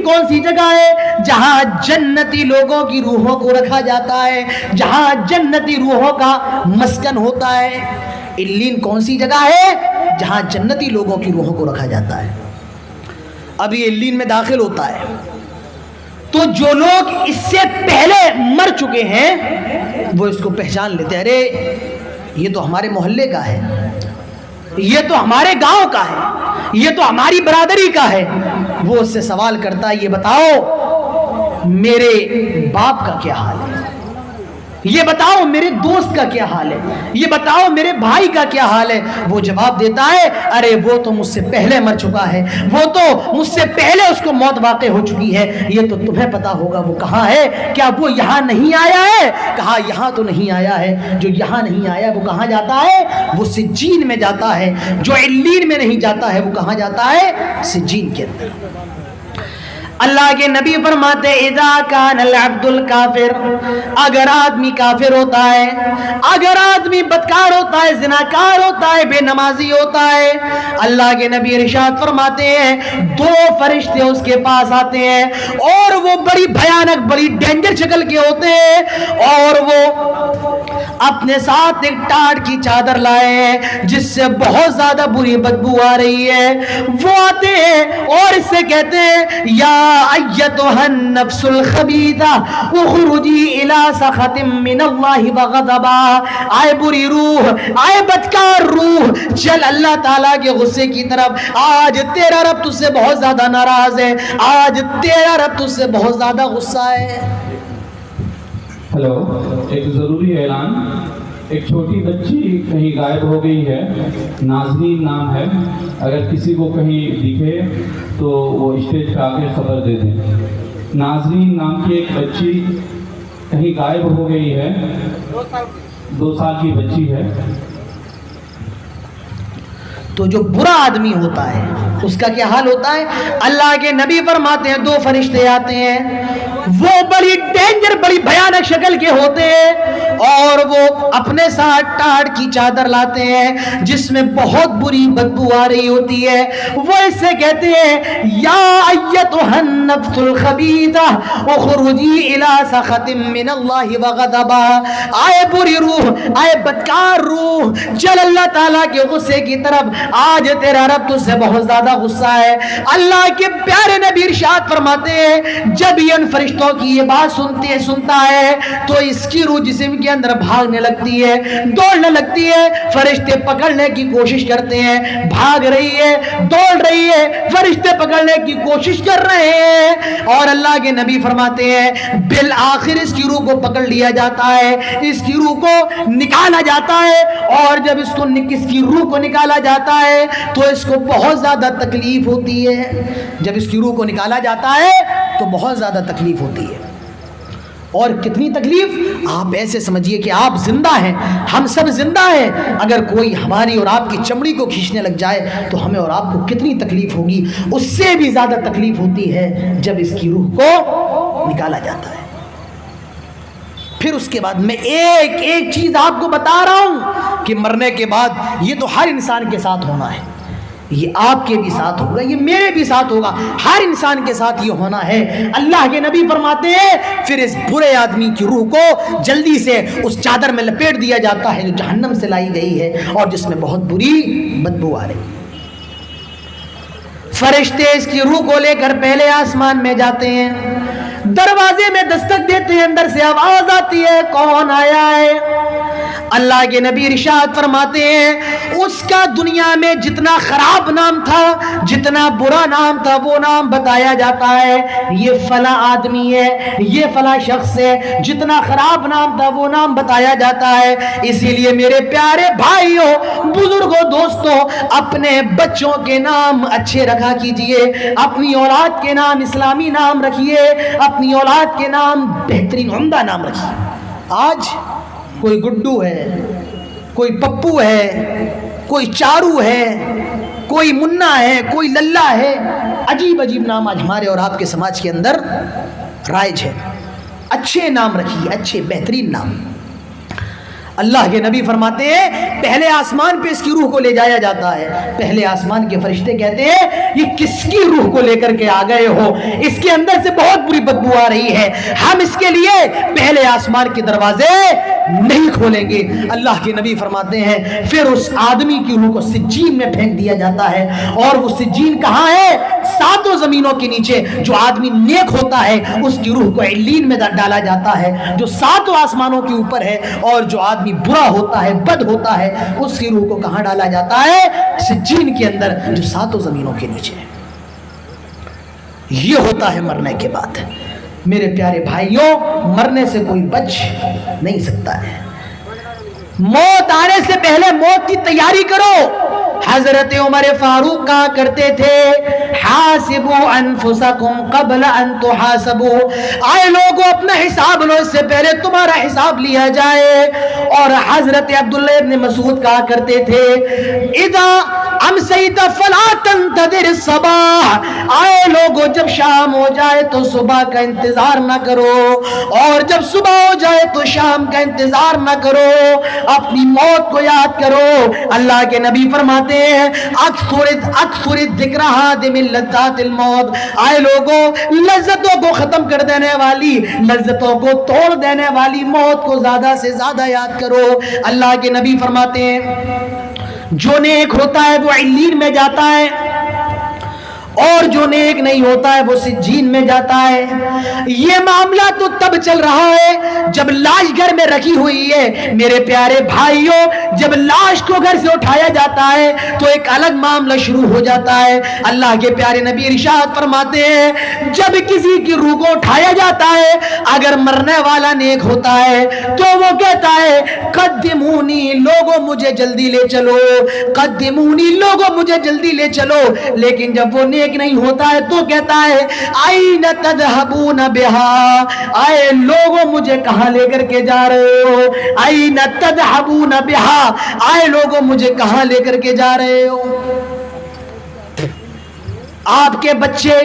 علیین کون سی جگہ ہے؟ جہاں جنتی لوگوں کی روحوں کو رکھا جاتا ہے، جہاں جنتی روحوں کا مسکن ہوتا ہے۔ علیین کون سی جگہ ہے؟ جہاں جنتی لوگوں کی روحوں کو رکھا جاتا ہے۔ اب یہ علیین میں داخل ہوتا ہے تو جو لوگ اس سے پہلے مر چکے ہیں وہ اس کو پہچان لیتے ہیں، ارے یہ تو ہمارے محلے کا ہے، یہ تو ہمارے گاؤں کا ہے، یہ تو ہماری برادری کا ہے۔ وہ اس سے سوال کرتا ہے، یہ بتاؤ میرے باپ کا کیا حال ہے، یہ بتاؤ میرے دوست کا کیا حال ہے، یہ بتاؤ میرے بھائی کا کیا حال ہے۔ وہ جواب دیتا ہے، ارے وہ تو مجھ سے پہلے مر چکا ہے، وہ تو مجھ سے پہلے اس کو موت واقع ہو چکی ہے، یہ تو تمہیں پتا ہوگا وہ کہاں ہے، کیا وہ یہاں نہیں آیا ہے؟ کہا یہاں تو نہیں آیا ہے، جو یہاں نہیں آیا وہ کہاں جاتا ہے؟ وہ سجین میں جاتا ہے۔ جو علیین میں نہیں جاتا ہے وہ کہاں جاتا ہے؟ سجین کے اندر۔ اللہ کے نبی فرماتے اذا کان العبد الکافر، اگر آدمی کافر ہوتا ہے، اگر آدمی بدکار ہوتا ہے، زناکار ہوتا ہے، بے نمازی ہوتا ہے، اللہ کے نبی ارشاد فرماتے ہیں دو فرشتے اس کے پاس آتے ہیں اور وہ بڑی بھیانک بڑی ڈینجر شکل کے ہوتے ہیں اور وہ اپنے ساتھ ایک ٹاٹ کی چادر لائے ہیں جس سے بہت زیادہ بری بدبو آ رہی ہے۔ وہ آتے ہیں اور اس سے کہتے ہیں یا ایتها النفس الخبیثہ اخرجی الی سخط من اللہ وغضبا، آئے بری روح، آئے بدکار روح، چل اللہ تعالیٰ کے غصے کی طرف۔ آج تیرا رب تجھ سے بہت زیادہ ناراض ہے، آج تیرا رب تجھ سے بہت زیادہ غصہ ہے۔ ہلو، ایک ضروری اعلان، ایک چھوٹی بچی کہیں غائب ہو گئی ہے، نازنین نام ہے، اگر کسی کو کہیں دکھے تو وہ اسٹیج پہ آ کے خبر دے دیں۔ نازنین نام کی ایک بچی کہیں غائب ہو گئی ہے، 2 سال کی بچی ہے۔ تو جو برا آدمی ہوتا ہے اس کا کیا حال ہوتا ہے؟ اللہ کے نبی فرماتے ہیں 2 فرشتے آتے ہیں، وہ بڑی ڈینجر بڑی بھیانک شکل کے ہوتے ہیں اور وہ اپنے ساتھ ٹاٹ کی چادر لاتے ہیں جس میں بہت بری بدبو آ رہی ہوتی ہے۔ وہ اس سے کہتے ہیں یا ایتها النفس الخبیثہ اخرجی الی سخط من اللہ وغضبا، آئے بری روح، آئے بدکار روح، چل اللہ تعالیٰ کے غصے کی طرف، آج تیرا رب تجھ سے بہت زیادہ غصہ ہے۔ اللہ کے پیارے نبی ارشاد فرماتے ہیں جب یہ ان فرشتوں کی یہ بات سنتا ہے تو اس کی روح جسم کے اندر بھاگنے لگتی ہے، دوڑنے لگتی ہے۔ فرشتے پکڑنے کی کوشش کرتے ہیں، بھاگ رہی ہے، دوڑ رہی ہے، فرشتے پکڑنے کی کوشش کر رہے ہیں اور اللہ کے نبی فرماتے ہیں بالآخر اس کی روح کو پکڑ لیا جاتا ہے، اس کی روح کو نکالا جاتا ہے اور جب اس کی روح کو نکالا جاتا ہے تو اس کو بہت زیادہ تکلیف ہوتی ہے۔ جب اس کی روح کو نکالا جاتا ہے تو بہت زیادہ تکلیف ہوتی ہے۔ اور کتنی تکلیف؟ آپ ایسے سمجھیے کہ آپ زندہ ہیں، ہم سب زندہ ہیں، اگر کوئی ہماری اور آپ کی چمڑی کو کھینچنے لگ جائے تو ہمیں اور آپ کو کتنی تکلیف ہوگی؟ اس سے بھی زیادہ تکلیف ہوتی ہے جب اس کی روح کو نکالا جاتا ہے۔ پھر اس کے بعد میں ایک ایک چیز آپ کو بتا رہا ہوں کہ مرنے کے بعد یہ تو ہر انسان کے ساتھ ہونا ہے، یہ آپ کے بھی ساتھ ہوگا، یہ میرے بھی ساتھ ہوگا، ہر انسان کے ساتھ یہ ہونا ہے۔ اللہ کے نبی فرماتے ہیں پھر اس برے آدمی کی روح کو جلدی سے اس چادر میں لپیٹ دیا جاتا ہے جو جہنم سے لائی گئی ہے اور جس میں بہت بری بدبو آ رہی ہے۔ فرشتے اس کی روح کو لے کر پہلے آسمان میں جاتے ہیں، دروازے میں دستک دیتے ہیں، اندر سے آواز آتی ہے کون آیا ہے؟ اللہ کے نبی ارشاد فرماتے ہیں اس کا دنیا میں جتنا خراب نام تھا، جتنا برا نام تھا، وہ نام بتایا جاتا ہے، یہ فلاں آدمی ہے، یہ فلاں شخص ہے، جتنا خراب نام تھا وہ نام بتایا جاتا ہے۔ اسی لیے میرے پیارے بھائیوں، بزرگوں، دوستوں، اپنے بچوں کے نام اچھے رکھا کیجئے، اپنی اولاد کے نام اسلامی نام رکھیے، اپنی اولاد کے نام بہترین عمدہ نام رکھیے۔ آج کوئی گڈو ہے، کوئی پپو ہے، کوئی چارو ہے، کوئی منا ہے، کوئی للہ ہے، عجیب عجیب نام آج ہمارے اور آپ کے سماج کے اندر رائج ہے۔ اچھے نام رکھیے، اچھے بہترین نام۔ اللہ کے نبی فرماتے ہیں پہلے آسمان پہ اس کی روح کو لے جایا جاتا ہے، پہلے آسمان کے فرشتے کہتے ہیں یہ کس کی روح کو لے کر کے آ گئے ہو، اس کے اندر سے بہت بری بدبو آ رہی ہے، ہم اس کے لیے پہلے آسمان کے دروازے نہیں کھولیں گے۔ اللہ کے نبی فرماتے ہیں پھر اس آدمی کی روح کو سجین میں پھینک دیا جاتا ہے، اور وہ سجین کہاں ہے؟ ساتوں زمینوں کے نیچے۔ جو آدمی نیک ہوتا ہے اس کی روح کو علیین میں ڈالا جاتا ہے جو ساتوں آسمانوں کے اوپر ہے، اور جو آدمی برا ہوتا ہے، بد ہوتا ہے، اس کی روح کو کہاں ڈالا جاتا ہے؟ سجین کے اندر جو ساتوں زمینوں کے نیچے ہے۔ یہ ہوتا ہے مرنے کے بعد۔ میرے پیارے بھائیوں، مرنے سے کوئی بچ نہیں سکتا ہے۔ موت آنے سے پہلے موت کی تیاری کرو۔ حضرت عمر فاروق کہا کرتے تھے حاسبوا انفسکم قبل ان تحاسبوا، آئے لوگوں اپنا حساب لو، اس سے پہلے تمہارا حساب لیا جائے۔ اور حضرت عبداللہ ابن مسعود کہا کرتے تھے اذا امسیت فلا تنتظر الصباح، آئے لوگوں جب شام ہو جائے تو صبح کا انتظار نہ کرو، اور جب صبح ہو جائے تو شام کا انتظار نہ کرو، اپنی موت کو یاد کرو۔ اللہ کے نبی فرماتے ہیں اکثر الذکر ہادم لذات الموت، آئے لوگوں لذتوں کو ختم کر دینے والی، لذتوں کو توڑ دینے والی موت کو زیادہ سے زیادہ یاد کرو۔ اللہ کے نبی فرماتے ہیں جو نیک ہوتا ہے وہ علیین میں جاتا ہے، اور جو نیک نہیں ہوتا ہے وہ سجین میں جاتا ہے۔ یہ معاملہ تو تب چل رہا ہے جب لاش گھر میں رکھی ہوئی ہے۔ میرے پیارے بھائیوں، جب لاش کو گھر سے اٹھایا جاتا ہے تو ایک الگ معاملہ شروع ہو جاتا ہے۔ اللہ کے پیارے نبی ارشاد فرماتے ہیں جب کسی کی روح کو اٹھایا جاتا ہے، اگر مرنے والا نیک ہوتا ہے تو وہ کہتا ہے قدمونی، لوگوں مجھے جلدی لے چلو، قدمونی، لوگوں مجھے جلدی لے چلو۔ لیکن جب وہ نیک نہیں ہوتا ہے تو کہتا ہے آئین تذہبون بہا، آئے لوگوں مجھے کہاں لے کر کے جا رہے ہو، آئین تذہبون بہا، آئے لوگوں مجھے کہاں لے کر کے جا رہے ہو۔ آپ کے بچے،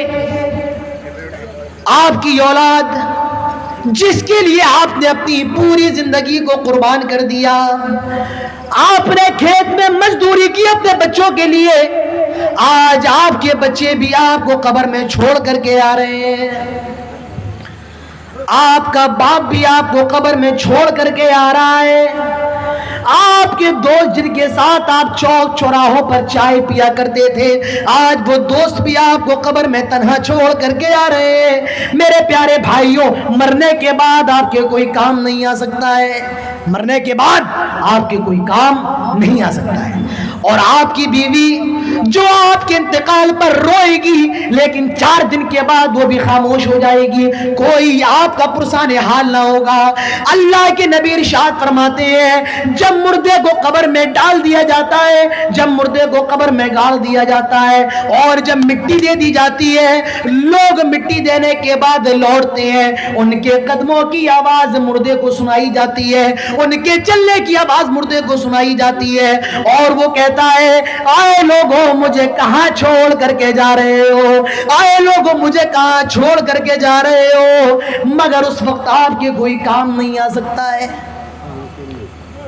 آپ کی اولاد، جس کے لیے آپ نے اپنی پوری زندگی کو قربان کر دیا، آپ نے کھیت میں مزدوری کی اپنے بچوں کے لیے، آج آپ کے بچے بھی آپ کو قبر میں چھوڑ کر کے آ رہے ہیں، آپ کا باپ بھی آپ کو قبر میں چھوڑ کر کے آ رہا ہے، آپ کے دوست جن کے ساتھ آپ چوک چوراہوں پر چائے پیا کرتے تھے، آج وہ دوست بھی آپ کو قبر میں تنہا چھوڑ کر کے آ رہے ہیں۔ میرے پیارے بھائیوں، مرنے کے بعد آپ کے کوئی کام نہیں آ سکتا ہے، مرنے کے بعد آپ کے کوئی کام نہیں آ سکتا ہے۔ اور آپ کی بیوی جو آپ کے انتقال پر روئے گی، لیکن 4 دن کے بعد وہ بھی خاموش ہو جائے گی، کوئی آپ کا پرسان حال نہ ہوگا۔ اللہ کے نبی ارشاد فرماتے ہیں جب مردے کو قبر میں ڈال دیا جاتا ہے، جب مردے کو قبر میں گاڑ دیا جاتا ہے اور جب مٹی دے دی جاتی ہے، لوگ مٹی دینے کے بعد لوٹتے ہیں، ان کے قدموں کی آواز مردے کو سنائی جاتی ہے، ان کے چلنے کی آواز مردے کو سنائی جاتی ہے، اور وہ کہتا ہے آئے لوگوں مجھے کہاں چھوڑ کر کے جا رہے ہو، آئے لوگوں مجھے کہاں چھوڑ کر کے جا رہے ہو، مگر اس وقت آپ کے کوئی کام نہیں آ سکتا ہے۔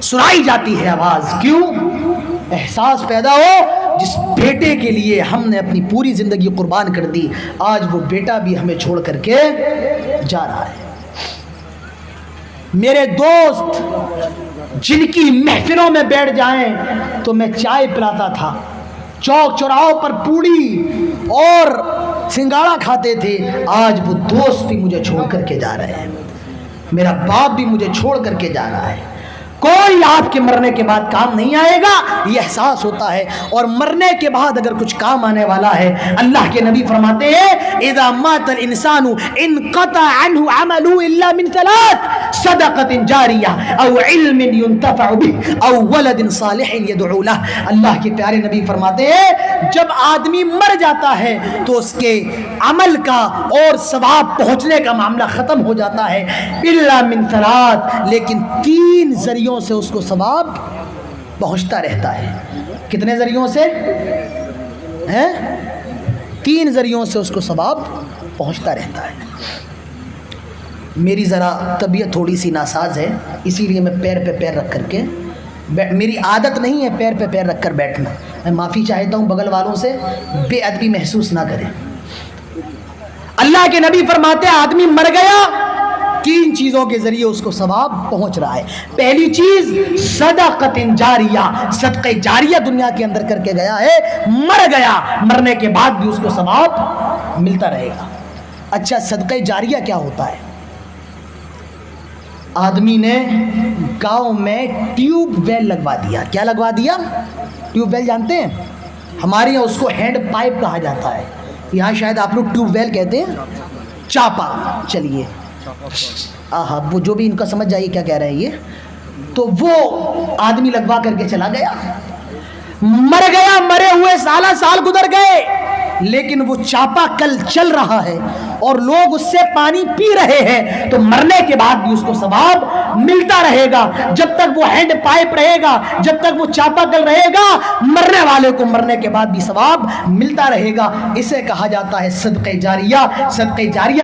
سنائی جاتی ہے آواز، کیوں؟ احساس پیدا ہو جس بیٹے کے لیے ہم نے اپنی پوری زندگی قربان کر دی، آج وہ بیٹا بھی ہمیں چھوڑ کر کے جا رہا ہے۔ میرے دوست جن کی محفلوں میں بیٹھ جائیں تو میں چائے پلاتا تھا، چوک چوراہوں پر پوڑی اور سنگاڑا کھاتے تھے، آج وہ دوست بھی مجھے چھوڑ کر کے جا رہے ہیں، میرا باپ بھی مجھے چھوڑ کر کے جا رہا ہے۔ کوئی آپ کے مرنے کے بعد کام نہیں آئے گا، یہ احساس ہوتا ہے، اور مرنے کے بعد اگر کچھ کام آنے والا ہے، اللہ کے نبی فرماتے ہیں اذا مات الانسان انقطع عنه عمله الا من 3 صدقة جاریہ او علم ينتفع به او ولد صالح يدعو له۔ اللہ کے پیارے نبی فرماتے ہیں جب آدمی مر جاتا ہے تو اس کے عمل کا اور ثواب پہنچنے کا معاملہ ختم ہو جاتا ہے، الا من 3، لیکن 3 ذریعوں سے اس کو ثواب پہنچتا رہتا ہے۔ کتنے ذریعوں سے ہیں؟ 3 ذریعوں سے اس کو ثواب پہنچتا رہتا ہے۔ میری ذرا طبیعت تھوڑی سی ناساز ہے، اسی لیے میں پیر پہ پیر رکھ کر کے میری عادت نہیں ہے پیر پہ پیر رکھ کر بیٹھنا. میں معافی چاہتا ہوں بغل والوں سے، بے ادبی محسوس نہ کریں. اللہ کے نبی فرماتے ہیں آدمی مر گیا، 3 چیزوں کے ذریعے اس کو ثواب پہنچ رہا ہے. پہلی چیز صدقۃ جاریہ، صدقہ جاریہ دنیا کے اندر کر کے گیا ہے، مر گیا، مرنے کے بعد بھی اس کو ثواب ملتا رہے گا. اچھا صدقہ جاریہ کیا ہوتا ہے؟ آدمی نے گاؤں میں ٹیوب ویل لگوا دیا. کیا لگوا دیا؟ ٹیوب ویل جانتے ہیں؟ ہمارے یہاں اس کو ہینڈ پائپ کہا جاتا ہے، یہاں شاید آپ لوگ ٹیوب ویل کہتے ہیں. چاپا، چلیے وہ جو بھی ان کا سمجھ جائیے کیا کہہ رہے ہیں یہ. تو وہ آدمی لگوا کر کے چلا گیا، مر گیا، مرے ہوئے سال گزر گئے، لیکن وہ چاپا کل چل رہا ہے اور لوگ اس سے پانی پی رہے ہیں، تو مرنے کے بعد بھی اس کو ثواب ملتا رہے گا. جب تک وہ ہینڈ پائپ رہے گا، جب تک وہ چاپا کل رہے گا، مرنے والے کو مرنے کے بعد بھی ثواب ملتا رہے گا. اسے کہا جاتا ہے صدقہ جاریہ. صدقہ جاریہ